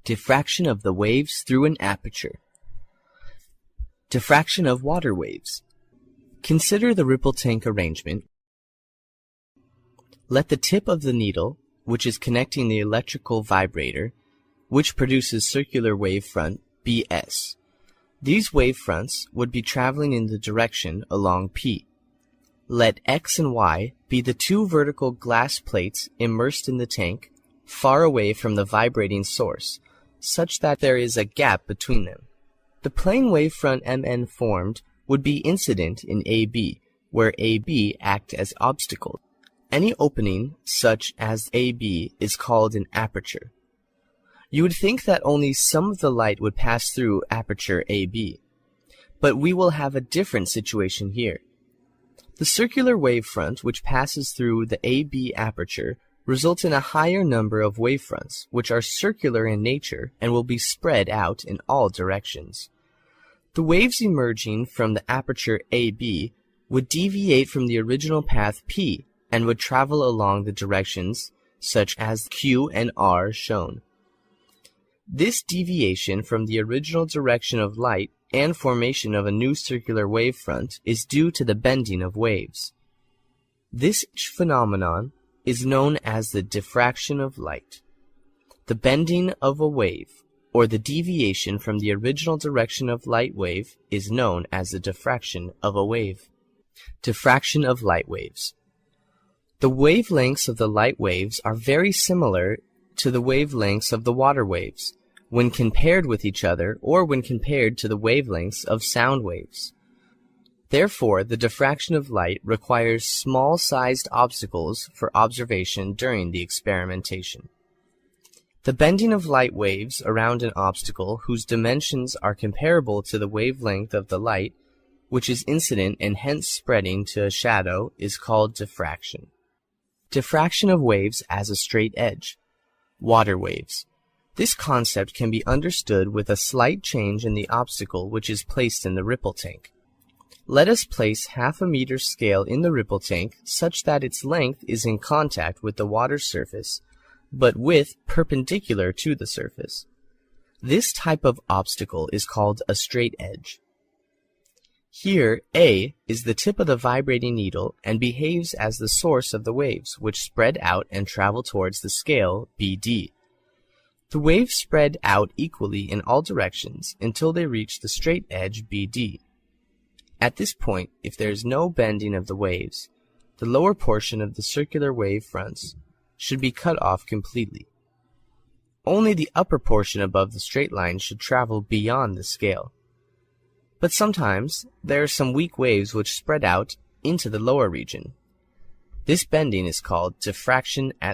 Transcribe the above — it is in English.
Diffraction of the waves through an aperture. Diffraction of water waves. Consider the ripple tank arrangement. Let the tip of the needle, which is connecting the electrical vibrator, which produces circular wavefront, be S. These wavefronts would be traveling in the direction along P. Let X and Y be the two vertical glass plates immersed in the tank, far away from the vibrating source, such that there is a gap between them. The plane wavefront MN formed would be incident in AB, where AB act as obstacles. Any opening, such as AB, is called an aperture. You would think that only some of the light would pass through aperture AB, but we will have a different situation here. The circular wavefront which passes through the AB aperture results in a higher number of wavefronts, which are circular in nature and will be spread out in all directions. The waves emerging from the aperture AB would deviate from the original path P and would travel along the directions such as Q and R shown. This deviation from the original direction of light and formation of a new circular wavefront is due to the bending of waves. This phenomenon is known as the diffraction of light. The bending of a wave, or the deviation from the original direction of light wave, is known as the diffraction of a wave. Diffraction of light waves. The wavelengths of the light waves are very similar to the wavelengths of the water waves, when compared with each other or when compared to the wavelengths of sound waves. Therefore, the diffraction of light requires small-sized obstacles for observation during the experimentation. The bending of light waves around an obstacle whose dimensions are comparable to the wavelength of the light, which is incident and hence spreading to a shadow, is called diffraction. Diffraction of waves as a straight edge. Water waves. This concept can be understood with a slight change in the obstacle which is placed in the ripple tank. Let us place half a meter scale in the ripple tank such that its length is in contact with the water surface, but width perpendicular to the surface. This type of obstacle is called a straight edge. Here, A is the tip of the vibrating needle and behaves as the source of the waves, which spread out and travel towards the scale BD. The waves spread out equally in all directions until they reach the straight edge BD. At this point, if there is no bending of the waves, the lower portion of the circular wave fronts should be cut off completely. Only the upper portion above the straight line should travel beyond the scale. But sometimes there are some weak waves which spread out into the lower region. This bending is called diffraction at